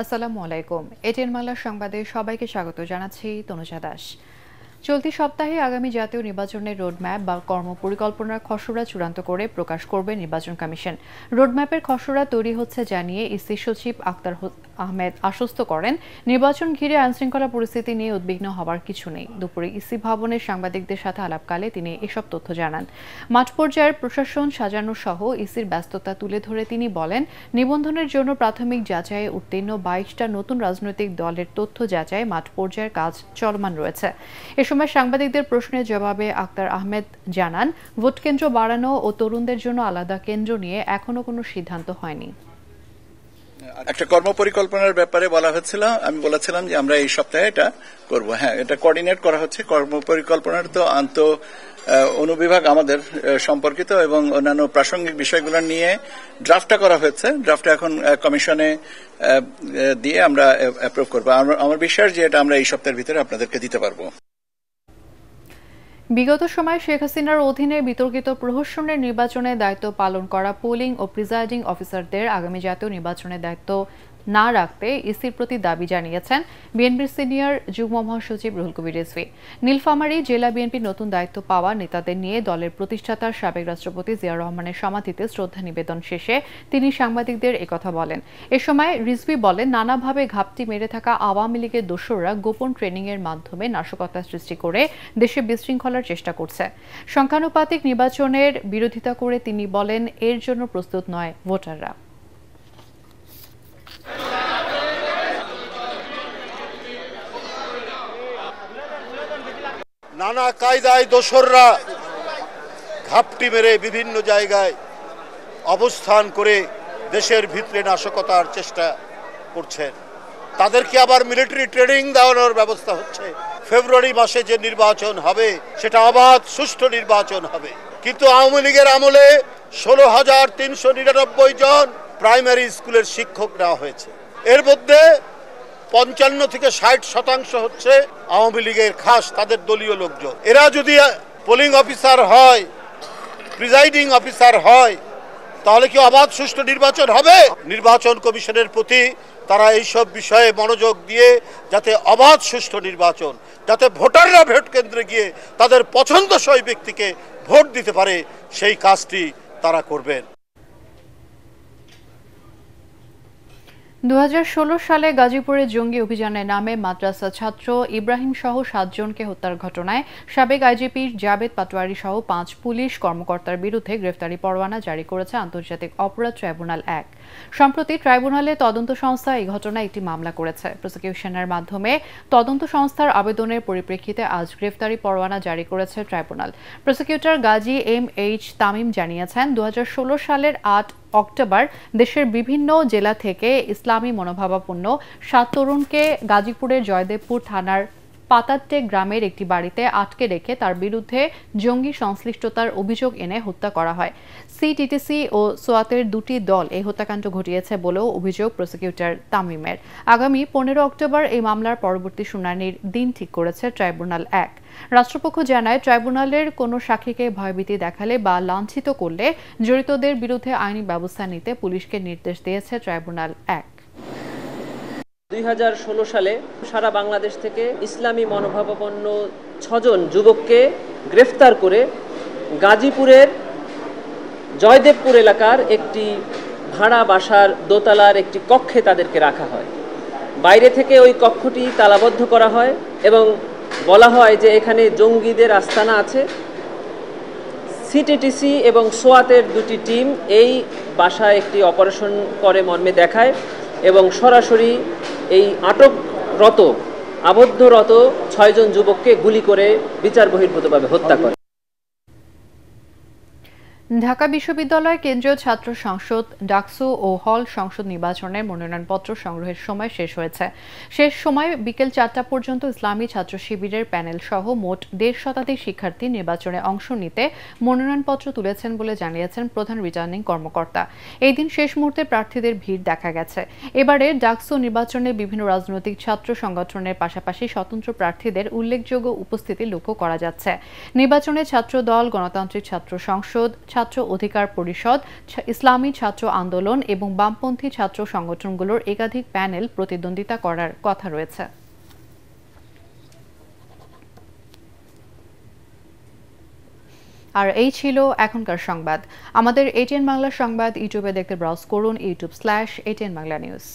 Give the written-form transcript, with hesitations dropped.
আসসালামু আলাইকুম। এটিএন বাংলা সংবাদে সবাইকে স্বাগত জানাচ্ছি তনুজা দাস। চলতি সপ্তাহে আগামী জাতীয় নির্বাচনের রোডম্যাপ বা কর্মপরিকল্পনার খসড়া চূড়ান্ত করে প্রকাশ করবে নির্বাচন কমিশন। রোডম্যাপের খসড়া তৈরি হচ্ছে জানিয়ে ইসি সচিব আক্তার আহমেদ আশ্বস্ত করেন, নির্বাচন ঘিরে আইনশৃঙ্খলা পরিস্থিতি নিয়ে উদ্বিগ্ন হওয়ার কিছু নেই। দুপুরে ইসি ভবনের সাংবাদিকদের সাথে আলাপকালে তিনি এসব তথ্য জানান। মাঠ পর্যায়ের প্রশাসন সাজানো সহ ইসির ব্যস্ততা তুলে ধরে তিনি বলেন, নিবন্ধনের জন্য প্রাথমিক যাচাইয়ে উত্তীর্ণ ২২টা নতুন রাজনৈতিক দলের তথ্য যাচাই মাঠ পর্যায়ের কাজ চলমান রয়েছে। এ সময় সাংবাদিকদের প্রশ্নের জবাবে আক্তার আহমেদ জানান, ভোট কেন্দ্র বাড়ানো ও তরুণদের জন্য আলাদা কেন্দ্র নিয়ে এখনো কোনো সিদ্ধান্ত হয়নি। একটা কর্মপরিকল্পনার ব্যাপারে বলা হচ্ছিল, আমি বলেছিলাম যে আমরা এই সপ্তাহে এটা করব। হ্যাঁ, এটা কোঅর্ডিনেট করা হচ্ছে। কর্মপরিকল্পনার তো অনুবিভাগ আমাদের সম্পর্কিত এবং অন্যান্য প্রাসঙ্গিক বিষয়গুলো নিয়ে ড্রাফটটা করা হয়েছে। ড্রাফটটা এখন কমিশনে দিয়ে আমরা অ্যাপ্রুভ করবো। আমার বিশ্বাস যে এটা আমরা এই সপ্তাহের ভিতরে আপনাদেরকে দিতে পারবো। বিগত সময়ে শেখ হাসিনার অধীনে বিতর্কিত প্রহসনের নির্বাচনের দায়িত্ব পালন করা পোলিং ও প্রিজাইডিং অফিসারদের আগামী জাতীয় নির্বাচনের দায়িত্ব না রাখতে ইসির প্রতি দাবি জানিয়েছেন বিএনপির সিনিয়র যুগ্ম মহাসচিব রুহুল কবির রিজভী। নীলফামারী জেলা বিএনপির নতুন দায়িত্ব পাওয়া নেতাদের নিয়ে দলের প্রতিষ্ঠাতার সাবেক রাষ্ট্রপতি জিয়া রহমানের সমাধিতে শ্রদ্ধা নিবেদন শেষে তিনি সাংবাদিকদের একথা বলেন। এ সময় রিজভী বলেন, নানাভাবে ঘাপটি মেরে থাকা আওয়ামী লীগের দোসররা গোপন ট্রেনিংয়ের মাধ্যমে নাশকতা সৃষ্টি করে দেশে বিশৃঙ্খলার চেষ্টা করছে। সংখ্যানুপাতিক নির্বাচনের বিরোধিতা করে তিনি বলেন, এর জন্য প্রস্তুত নয় ভোটাররা। নানা কায়দায় দোসররা ঘাপটি মেরে বিভিন্ন জায়গায় অবস্থান করে দেশের ভিতরে নাশকতার চেষ্টা করছেন। তাদেরকে আবার মিলিটারি ট্রেনিং দেওয়ানোর ব্যবস্থা হচ্ছে। ফেব্রুয়ারি মাসে যে নির্বাচন হবে সেটা অবাধ সুষ্ঠু নির্বাচন হবে। কিন্তু আওয়ামী লীগের আমলে ১৬,৩৯৯ জন প্রাইমারি স্কুলের শিক্ষক নেওয়া হয়েছে। এর মধ্যে ৫৫ থেকে ৬০% হচ্ছে আওয়ামী লীগের খাস তাদের দলীয় লোকজন। এরা যদি পোলিং অফিসার হয়, প্রিজাইডিং অফিসার হয়, তাহলে কি অবাধ সুষ্ঠু নির্বাচন হবে? নির্বাচন কমিশনের প্রতি তারা এইসব বিষয়ে মনোযোগ দিয়ে যাতে অবাধ সুষ্ঠু নির্বাচন, যাতে ভোটাররা ভোট কেন্দ্রে গিয়ে তাদের পছন্দসই ব্যক্তিকে ভোট দিতে পারে, সেই কাজটি তারা করবেন। ২০১৬ সালে গাজীপুরে জঙ্গি অভিযানের নামে মাদ্রাসা ছাত্র ইব্রাহিম সহ ৭ জনকে হত্যার ঘটনায় সাবেক আইজিপি জাবেদ পাটোয়ারি সহ ৫ পুলিশ কর্মকর্তার বিরুদ্ধে গ্রেফতারি পরোয়ানা জারি করেছে আন্তর্জাতিক অপরাধ ট্রাইব্যুনাল ১। সম্প্রতি ট্রাইব্যুনালে তদন্ত সংস্থা এই ঘটনায় একটি মামলা করেছে। প্রসিকিউশনের মাধ্যমে তদন্ত সংস্থার আবেদনের পরিপ্রেক্ষিতে আজ গ্রেফতারি পরোয়ানা জারি করেছে ট্রাইব্যুনাল। প্রসিকিউটর গাজী এম.এইচ. তামিম জানিয়েছেন, ২০১৬ সালের ৮ অক্টোবর দেশের বিভিন্ন জেলা থেকে ইসলামী মনোভাবাপন্ন ৭ তরুণকে গাজীপুরের জয়দেবপুর থানার পাতাট্টে গ্রামের একটি বাড়িতে আটকে রেখে তার বিরুদ্ধে জঙ্গি সংশ্লিষ্টতার অভিযোগ এনে হত্যা করা হয়। সিটিটিসি ও সোয়াতের দুটি দল এই হত্যাকাণ্ড ঘটিয়েছে বলেও অভিযোগ প্রসিকিউটর তামিমের। আগামী ১৫ অক্টোবর এই মামলার পরবর্তী শুনানির দিন ঠিক করেছে ট্রাইব্যুনাল ১। রাষ্ট্রপক্ষ জানায়, ট্রাইব্যুনালের কোনো সাক্ষীকে ভয়ভীতি দেখালে বা লাঞ্ছিত করলে জড়িতদের বিরুদ্ধে আইনি ব্যবস্থা নিতে পুলিশকে নির্দেশ দিয়েছে ট্রাইব্যুনাল ১। ২০১৬ সালে সারা বাংলাদেশ থেকে ইসলামী মনোভাবাপন্ন ৬ জন যুবককে গ্রেফতার করে গাজীপুরের জয়দেবপুর এলাকার একটি ভাড়া বাসার দোতলার একটি কক্ষে তাদেরকে রাখা হয়। বাইরে থেকে ওই কক্ষটি তালাবদ্ধ করা হয় এবং বলা হয় যে এখানে জঙ্গিদের আস্তানা আছে। সিটিটিসি এবং সোয়াতের দুটি টিম এই বাসায় একটি অপারেশন করে মর্মে দেখায় এবং সরাসরি এই আবদ্ধরত ৬ জন যুবককে গুলি করে বিচার বহির্ভূতভাবে হত্যা করে। ঢাকা বিশ্ববিদ্যালয় কেন্দ্রীয় ছাত্র সংসদ ডাকসু ও হল সংসদ নির্বাচনের মনোনয়নপত্র সংগ্রহের সময় শেষ হয়েছে। শেষ সময় বিকেল ৪টা পর্যন্ত ইসলামী ছাত্র শিবিরের প্যানেল সহ মোট ১.৫ শতাধিক শিক্ষার্থী নির্বাচনে অংশ নিতে মনোনয়নপত্র তুলেছেন বলে জানিয়েছেন প্রধান রিটার্নিং কর্মকর্তা। এই দিন শেষ মুহূর্তে প্রার্থীদের ভিড় দেখা গেছে। এবারে ডাকসু নির্বাচনে বিভিন্ন রাজনৈতিক ছাত্র সংগঠনের পাশাপাশি স্বতন্ত্র প্রার্থীদের উল্লেখযোগ্য উপস্থিতি লক্ষ্য করা যাচ্ছে। নির্বাচনে ছাত্র দল, গণতান্ত্রিক ছাত্র সংসদ, ছাত্র অধিকার পরিষদ, ইসলামী ছাত্র আন্দোলন এবং বামপন্থী ছাত্র সংগঠনগুলোর একাধিক প্যানেল প্রতিদ্বন্দ্বিতা করার কথা রয়েছে। আর এই ছিল এখনকার সংবাদ। আমাদের ATN বাংলা সংবাদ ইউটিউবে দেখতে ব্রাউজ করুন youtube/ATN Bangla News।